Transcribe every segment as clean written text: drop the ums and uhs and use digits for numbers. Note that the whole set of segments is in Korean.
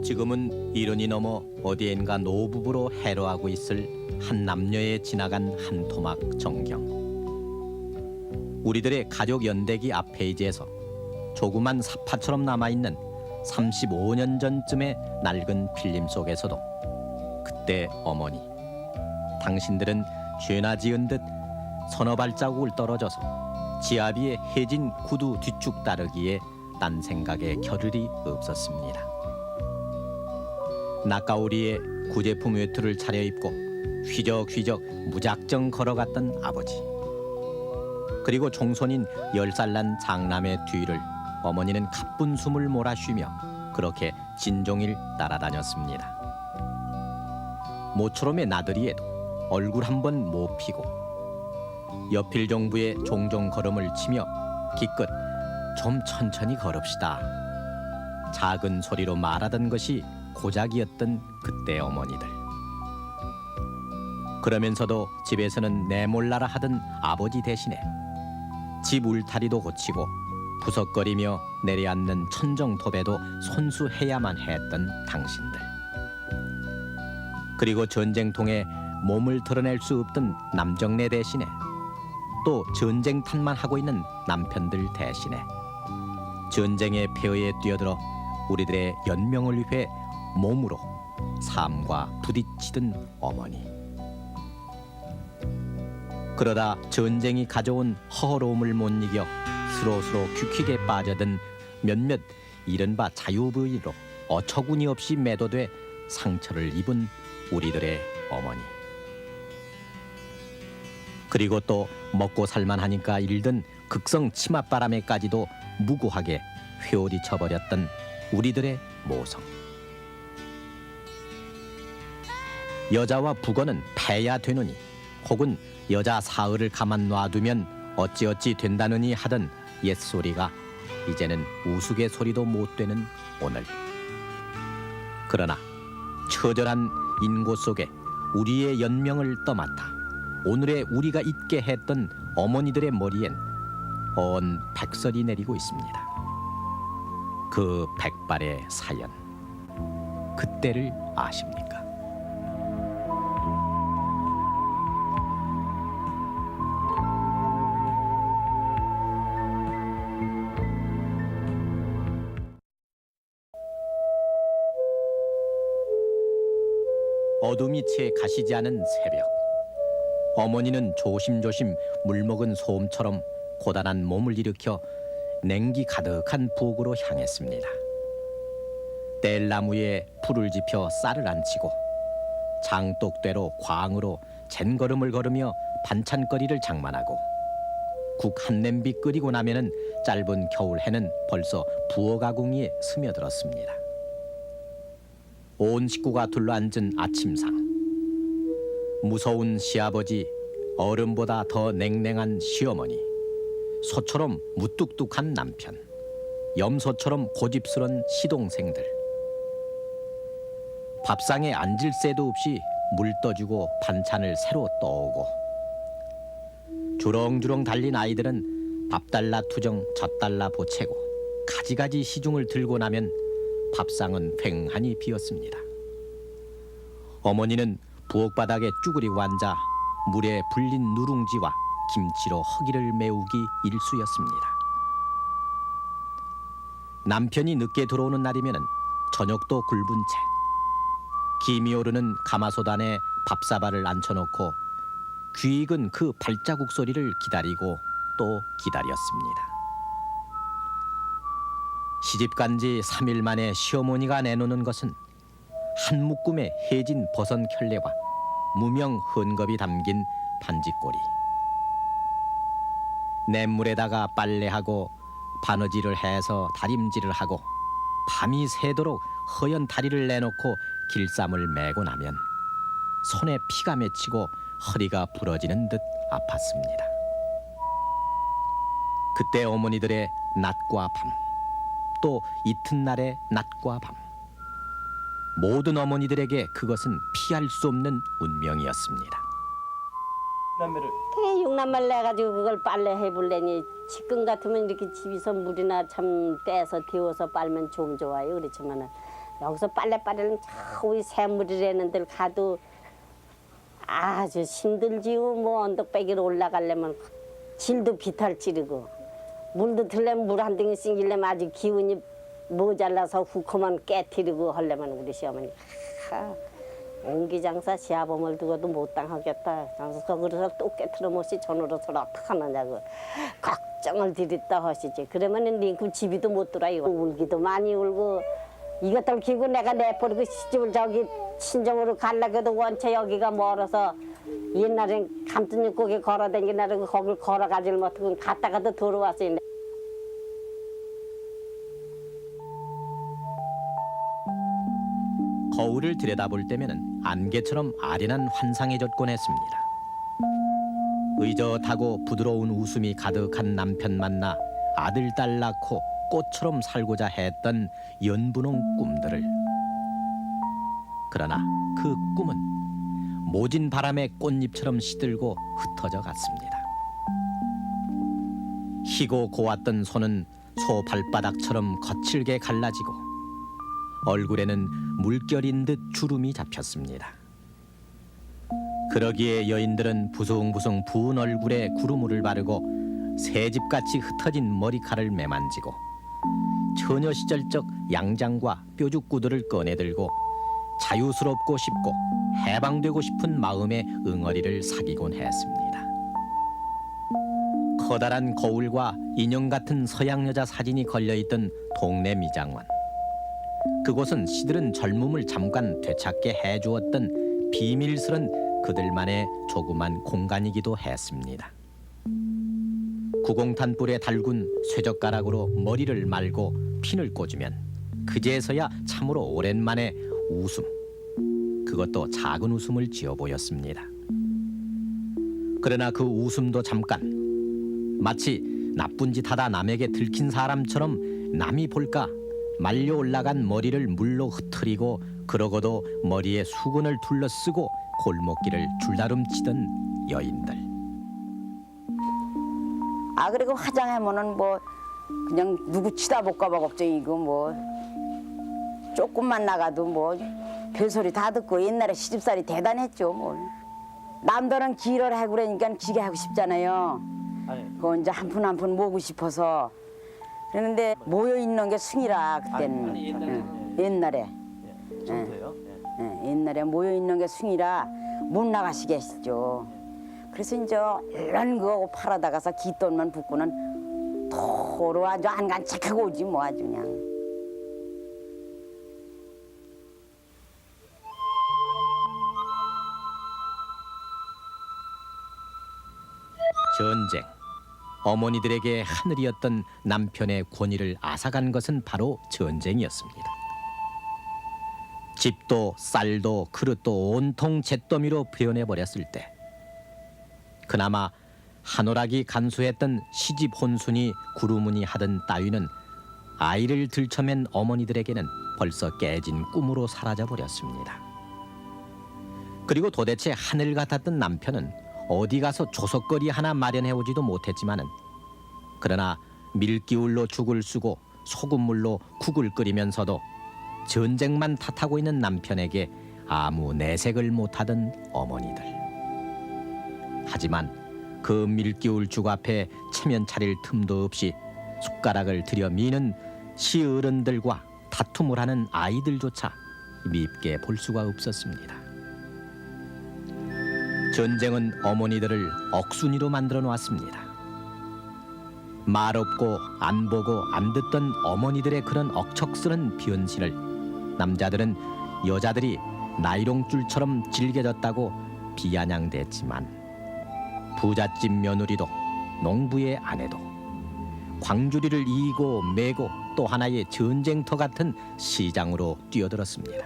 지금은 이른이 넘어 어디엔가 노부부로 해로하고 있을 한 남녀의 지나간 한 토막 정경. 우리들의 가족 연대기 앞 페이지에서 조그만 사파처럼 남아있는 35년 전쯤의 낡은 필름 속에서도 그때 어머니, 당신들은 죄나 지은 듯 서너 발자국을 떨어져서 지아비의 해진 구두 뒤축 따르기에 딴 생각에 겨를이 없었습니다. 낙가오리에 구제품 외투를 차려입고 휘적휘적 무작정 걸어갔던 아버지, 그리고 종손인 10살 난 장남의 뒤를 어머니는 가쁜 숨을 몰아쉬며 그렇게 진종일 따라다녔습니다. 모처럼의 나들이에도 얼굴 한번 못 피고 여필 정부에 종종 걸음을 치며 기껏 좀 천천히 걸읍시다 작은 소리로 말하던 것이 고작이었던 그때 어머니들. 그러면서도 집에서는 내몰라라 하던 아버지 대신에 집 울타리도 고치고 부석거리며 내려앉는 천정톱에도 손수해야만 했던 당신들. 그리고 전쟁통에 몸을 드러낼 수 없던 남정네 대신에 또 전쟁탄만 하고 있는 남편들 대신에 전쟁의 폐허에 뛰어들어 우리들의 연명을 위해 몸으로 삶과 부딪히던 어머니. 그러다 전쟁이 가져온 허허로움을 못 이겨 스로스로 규킥에 빠져든 몇몇 이른바 자유부인으로 어처구니 없이 매도돼 상처를 입은 우리들의 어머니. 그리고 또 먹고 살만하니까 일든 극성 치맛바람에까지도 무고하게 회오리 쳐버렸던 우리들의 모성. 여자와 북어는 패야 되느니 혹은 여자 사흘을 가만 놔두면 어찌어찌 된다느니 하던 옛소리가 이제는 우스갯소리도 못 되는 오늘. 그러나 처절한 인고 속에 우리의 연명을 떠맡아 오늘의 우리가 잊게 했던 어머니들의 머리엔 언 백설이 내리고 있습니다. 그 백발의 사연, 그때를 아십니까? 어둠이 채 가시지 않은 새벽, 어머니는 조심조심 물먹은 소음처럼 고단한 몸을 일으켜 냉기 가득한 부엌으로 향했습니다. 뗄나무에 풀을 지펴 쌀을 안치고 장독대로 광으로 젠걸음을 걸으며 반찬거리를 장만하고 국 한 냄비 끓이고 나면은 짧은 겨울해는 벌써 부엌 아궁이에 스며들었습니다. 온 식구가 둘러앉은 아침상, 무서운 시아버지, 어른보다 더 냉랭한 시어머니, 소처럼 무뚝뚝한 남편, 염소처럼 고집스런 시동생들. 밥상에 앉을 새도 없이 물 떠주고 반찬을 새로 떠오고, 주렁주렁 달린 아이들은 밥 달라 투정 젖달라 보채고 가지가지 시중을 들고 나면 밥상은 휑하니 비었습니다. 어머니는 부엌 바닥에 쭈그리고 앉아 물에 불린 누룽지와 김치로 허기를 메우기 일쑤였습니다. 남편이 늦게 들어오는 날이면 저녁도 굶은 채 김이 오르는 가마솥 안에 밥사발을 앉혀놓고 귀 익은 그 발자국 소리를 기다리고 또 기다렸습니다. 시집간 지 3일 만에 시어머니가 내놓는 것은 한 묶음의 해진 버선 켤레와 무명 헌겁이 담긴 반지꼬리. 냇물에다가 빨래하고 바느질을 해서 다림질을 하고 밤이 새도록 허연 다리를 내놓고 길쌈을 메고 나면 손에 피가 맺히고 허리가 부러지는 듯 아팠습니다. 그때 어머니들의 낮과 밤, 또 이튿날의 낮과 밤, 모든 어머니들에게 그것은 피할 수 없는 운명이었습니다. 대육남을 내가지고 그걸 빨래 해볼래니 지금 같으면 이렇게 집에서 물이나 참 떼서 데워서 빨면 좀 좋아요. 그렇지만은 여기서 빨래를 우리 새물이라는 데를 가도 아주 힘들지요. 뭐 언덕배기로 올라가려면 질도 비탈질이고 물도 들려면 물 한 덩이 씻기려면 아주 기운이 모자라서 후커만 깨트리고 하려면 우리 시어머니 옹기장사 시아범을 두고도 못 당하겠다. 그래서 또 깨트려 못이 전으로서 어떡하느냐고 걱정을 드렸다 하시지. 그러면은 그 집이도 못 들어요. 울기도 많이 울고 이것들 기고 내가 내버리고 시집을 저기 친정으로 가려고도 원체 여기가 멀어서 옛날엔 감투님 고개 걸어다니나라고 거길 걸어가질 못하고 갔다가도 돌아왔어요. 거울을 들여다볼 때면은 안개처럼 아련한 환상에 젖곤 했습니다. 의젓하고 부드러운 웃음이 가득한 남편 만나 아들 딸 낳고 꽃처럼 살고자 했던 연분홍 꿈들을. 그러나 그 꿈은 모진 바람에 꽃잎처럼 시들고 흩어져 갔습니다. 희고 고왔던 손은 소 발바닥처럼 거칠게 갈라지고 얼굴에는 물결인 듯 주름이 잡혔습니다. 그러기에 여인들은 부숭부숭 부은 얼굴에 구루물을 바르고 새집같이 흩어진 머리칼을 매만지고 처녀 시절적 양장과 뾰족구들을 꺼내들고 자유스럽고 싶고 해방되고 싶은 마음의 응어리를 사귀곤 했습니다. 커다란 거울과 인형 같은 서양 여자 사진이 걸려있던 동네 미장원. 그곳은 시들은 젊음을 잠깐 되찾게 해주었던 비밀스런 그들만의 조그만 공간이기도 했습니다. 구공탄 뿔에 달군 쇠젓가락으로 머리를 말고 핀을 꽂으면 그제서야 참으로 오랜만에 웃음, 그것도 작은 웃음을 지어 보였습니다. 그러나 그 웃음도 잠깐, 마치 나쁜 짓 하다 남에게 들킨 사람처럼 남이 볼까 말려 올라간 머리를 물로 흐트리고 그러고도 머리에 수건을 둘러쓰고 골목길을 줄다름치던 여인들. 아 그리고 화장하면은 뭐 그냥 누구 치다볼까 봐 걱정이고 뭐 조금만 나가도 뭐 별소리 다 듣고 옛날에 시집살이 대단했죠 뭐. 남들은 길을 하고 그러니까 기게 하고 싶잖아요. 그거 이제 한 푼 한 푼 모으고 싶어서 그랬는데 모여 있는 게 승이라 그때는 옛날에 옛날에 모여 있는 게 승이라 못 나가시겠죠. 그래서 이제 얼른 그거 팔아다 가서 깃돈만 붓고는 도로 아주 안간책하고 오지 뭐 아주 그냥. 전쟁. 어머니들에게 하늘이었던 남편의 권위를 앗아간 것은 바로 전쟁이었습니다. 집도 쌀도 그릇도 온통 잿더미로 표현해버렸을 때 그나마 한오락이 간수했던 시집 혼순이 구루문이 하던 따위는 아이를 들쳐맨 어머니들에게는 벌써 깨진 꿈으로 사라져버렸습니다. 그리고 도대체 하늘 같았던 남편은 어디 가서 조석거리 하나 마련해오지도 못했지만은 그러나 밀기울로 죽을 쓰고 소금물로 국을 끓이면서도 전쟁만 탓하고 있는 남편에게 아무 내색을 못하던 어머니들. 하지만 그 밀기울 죽 앞에 체면 차릴 틈도 없이 숟가락을 들여 미는 시어른들과 다툼을 하는 아이들조차 밉게 볼 수가 없었습니다. 전쟁은 어머니들을 억순이로 만들어 놓았습니다. 말 없고 안 보고 안 듣던 어머니들의 그런 억척스런 변신을 남자들은 여자들이 나이롱줄처럼 질겨졌다고 비아냥댔지만 부잣집 며느리도 농부의 아내도 광주리를 이고 메고 또 하나의 전쟁터 같은 시장으로 뛰어들었습니다.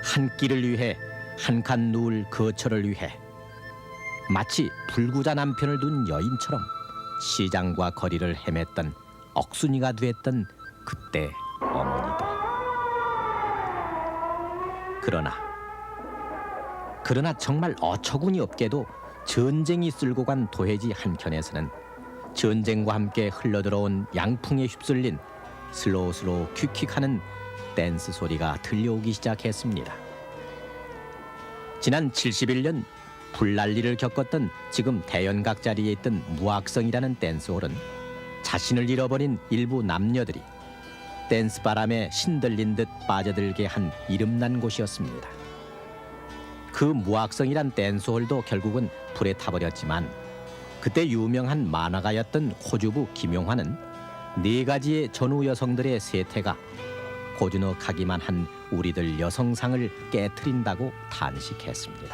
한 끼를 위해 한 칸 누울 거처를 위해 마치 불구자 남편을 둔 여인처럼 시장과 거리를 헤맸던 억순이가 됐던 그때 어머니들. 그러나 정말 어처구니 없게도 전쟁이 쓸고 간 도해지 한켠에서는 전쟁과 함께 흘러들어온 양풍에 휩쓸린 슬로슬로 퀴퀴하는 댄스 소리가 들려오기 시작했습니다. 지난 71년 불난리를 겪었던 지금 대연각 자리에 있던 무악성이라는 댄스홀은 자신을 잃어버린 일부 남녀들이 댄스 바람에 신들린 듯 빠져들게 한 이름난 곳이었습니다. 그 무악성이란 댄스홀도 결국은 불에 타버렸지만 그때 유명한 만화가였던 호주부 김용환은 4가지의 전우 여성들의 세태가 고즈넉하기만 한 우리들 여성상을 깨트린다고 탄식했습니다.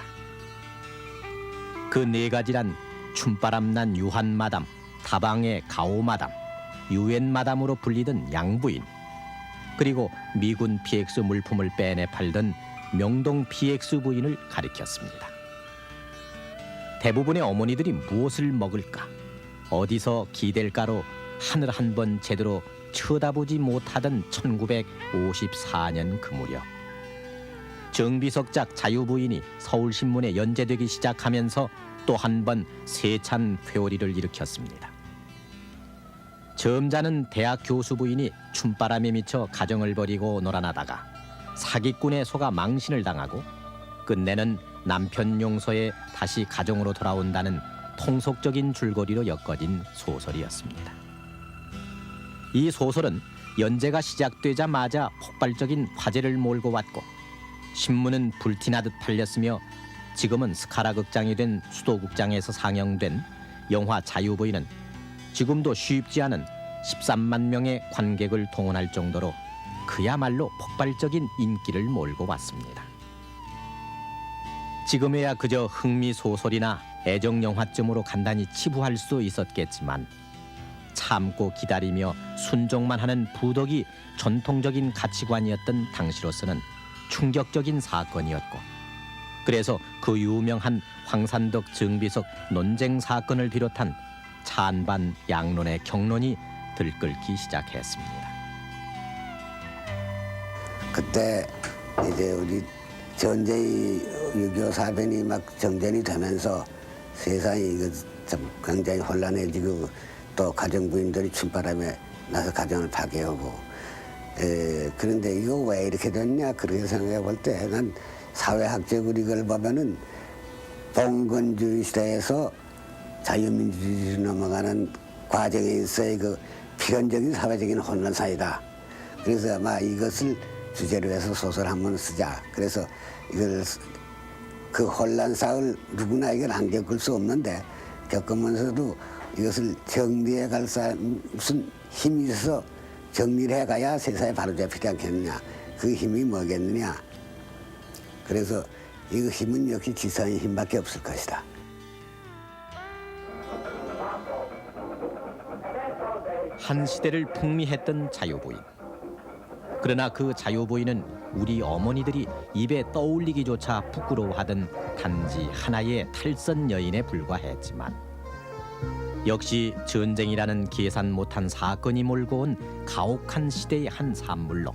그 4가지란 춤바람난 유한마담, 다방의 가오마담, 유엔마담으로 불리던 양부인, 그리고 미군 PX 물품을 빼내 팔던 명동 PX 부인을 가리켰습니다. 대부분의 어머니들이 무엇을 먹을까, 어디서 기댈까로 하늘 한 번 제대로 쳐다보지 못하던 1954년 그 무렵, 정비석작 자유부인이 서울신문에 연재되기 시작하면서 또 한 번 세찬 회오리를 일으켰습니다. 점잖은 대학 교수 부인이 춤바람에 미쳐 가정을 버리고 놀아나다가 사기꾼에 속아 망신을 당하고 끝내는 남편 용서에 다시 가정으로 돌아온다는 통속적인 줄거리로 엮어진 소설이었습니다. 이 소설은 연재가 시작되자마자 폭발적인 화제를 몰고 왔고 신문은 불티나듯 팔렸으며 지금은 스카라 극장이 된 수도극장에서 상영된 영화 자유부인은 지금도 쉽지 않은 13만 명의 관객을 동원할 정도로 그야말로 폭발적인 인기를 몰고 왔습니다. 지금에야 그저 흥미소설이나 애정영화쯤으로 간단히 치부할 수 있었겠지만 참고 기다리며 순종만 하는 부덕이 전통적인 가치관이었던 당시로서는 충격적인 사건이었고, 그래서 그 유명한 황산덕 정비석 논쟁 사건을 비롯한 찬반 양론의 경론이 들끓기 시작했습니다. 그때 이제 우리 전쟁이 6.25 사변이 막 정전이 되면서 세상이 이거 참 굉장히 혼란해지고 또 가정부인들이 춤바람에 나서 가정을 파괴하고, 그런데 이거 왜 이렇게 됐냐 그렇게 생각해 볼 때 난 사회학적으로 이걸 보면은 봉건주의 시대에서 자유민주주의로 넘어가는 과정에 있어의 그 필연적인 사회적인 혼란사이다. 그래서 아마 이것을 주제로 해서 소설 한 번 쓰자. 그래서 이걸 그 혼란사를 누구나 이걸 안 겪을 수 없는데 겪으면서도 이것을 정리해 갈 무슨 힘이 있어서 정리를 해가야 세상에 바로잡히지 않겠느냐. 그 힘이 뭐겠느냐. 그래서 이 힘은 역시 지성의 힘밖에 없을 것이다. 한 시대를 풍미했던 자유부인. 그러나 그 자유부인은 우리 어머니들이 입에 떠올리기조차 부끄러워하던 단지 하나의 탈선 여인에 불과했지만 역시 전쟁이라는 계산 못한 사건이 몰고 온 가혹한 시대의 한 산물로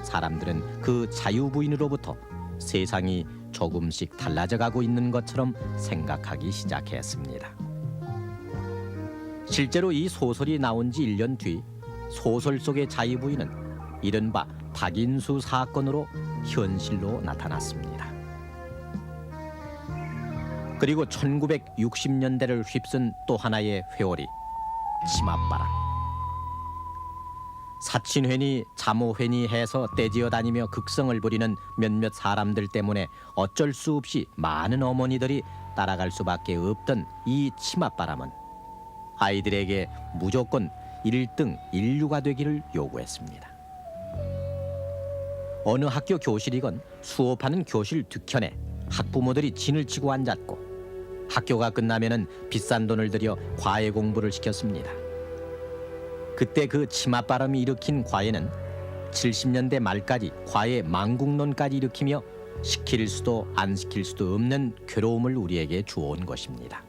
사람들은 그 자유부인으로부터 세상이 조금씩 달라져가고 있는 것처럼 생각하기 시작했습니다. 실제로 이 소설이 나온 지 1년 뒤 소설 속의 자유부인은 이른바 박인수 사건으로 현실로 나타났습니다. 그리고 1960년대를 휩쓴 또 하나의 회오리, 치맛바람. 사친회니 자모회니 해서 떼지어 다니며 극성을 부리는 몇몇 사람들 때문에 어쩔 수 없이 많은 어머니들이 따라갈 수밖에 없던 이 치맛바람은 아이들에게 무조건 1등 1류가 되기를 요구했습니다. 어느 학교 교실이건 수업하는 교실 뒤편에 학부모들이 진을 치고 앉았고 학교가 끝나면은 비싼 돈을 들여 과외 공부를 시켰습니다. 그때 그 치맛바람이 일으킨 과외는 70년대 말까지 과외 망국론까지 일으키며 시킬 수도 안 시킬 수도 없는 괴로움을 우리에게 주어온 것입니다.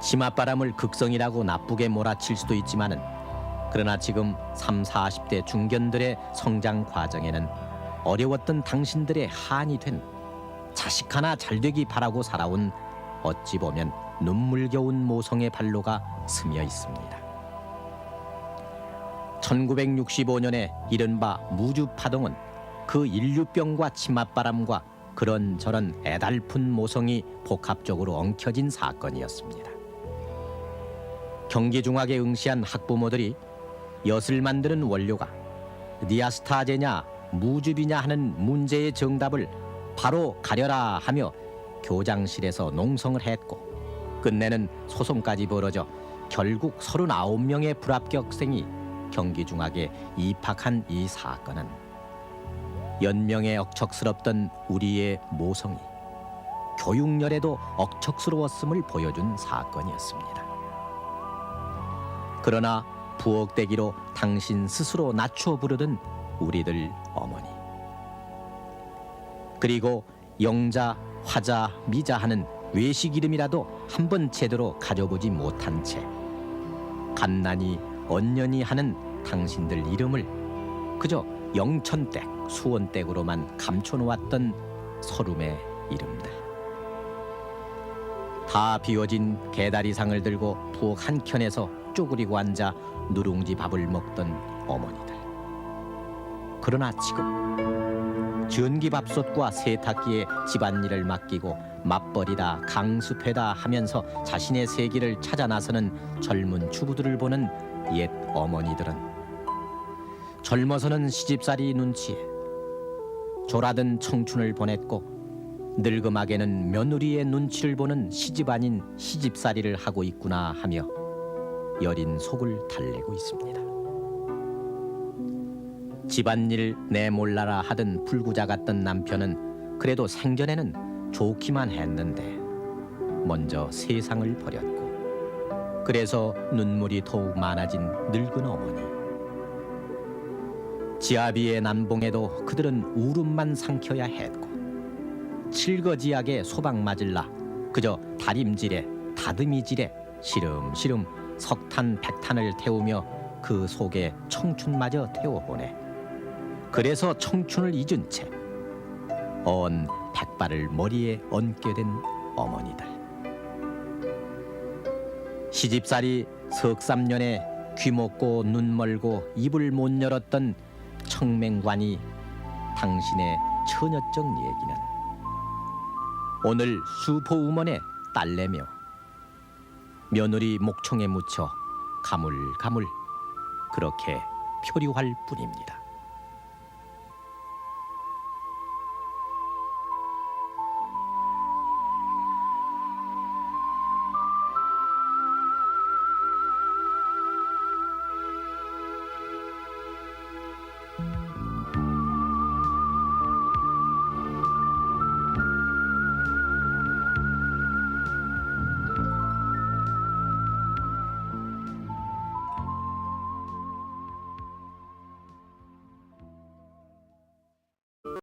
치맛바람을 극성이라고 나쁘게 몰아칠 수도 있지만은 그러나 지금 30, 40대 중견들의 성장 과정에는 어려웠던 당신들의 한이 된 자식 하나 잘되기 바라고 살아온 어찌 보면 눈물겨운 모성의 발로가 스며 있습니다. 1965년에 이른바 무주파동은 그 인류병과 치맛바람과 그런저런 애달픈 모성이 복합적으로 엉켜진 사건이었습니다. 경기중학에 응시한 학부모들이 엿을 만드는 원료가 니아스타제냐 무주비냐 하는 문제의 정답을 바로 가려라 하며 교장실에서 농성을 했고, 끝내는 소송까지 벌어져 결국 39명의 불합격생이 경기중학에 입학한 이 사건은 연명에 억척스럽던 우리의 모성이 교육열에도 억척스러웠음을 보여준 사건이었습니다. 그러나 부엌대기로 당신 스스로 낮추어 부르던 우리들 어머니, 그리고 영자, 화자, 미자 하는 외식 이름이라도 한번 제대로 가져보지 못한 채 갓난이, 언년이 하는 당신들 이름을 그저 영천댁, 수원댁으로만 감춰놓았던 서름의 이름들. 다 비워진 개다리상을 들고 부엌 한켠에서 쪼그리고 앉아 누룽지 밥을 먹던 어머니들. 그러나 지금 전기밥솥과 세탁기에 집안일을 맡기고 맞벌이다 강습회다 하면서 자신의 세계를 찾아 나서는 젊은 주부들을 보는 옛 어머니들은 젊어서는 시집살이 눈치에 졸아든 청춘을 보냈고 늙음하게는 며느리의 눈치를 보는 시집 아닌 시집살이를 하고 있구나 하며 여린 속을 달래고 있습니다. 집안일 내몰라라 하던 불구자 같던 남편은 그래도 생전에는 좋기만 했는데 먼저 세상을 버렸고, 그래서 눈물이 더욱 많아진 늙은 어머니. 지아비의 난봉에도 그들은 울음만 삼켜야 했고, 칠거지약에 소방 맞을라 그저 다림질에 다듬이질에 시름시름 석탄 백탄을 태우며 그 속에 청춘마저 태워보내. 그래서 청춘을 잊은 채 언 백발을 머리에 얹게 된 어머니들. 시집살이 석삼년에 귀 먹고 눈 멀고 입을 못 열었던 청맹관이 당신의 처녀적 얘기는 오늘 수포우먼의 딸내며 며느리 목청에 묻혀 가물가물 그렇게 표류할 뿐입니다.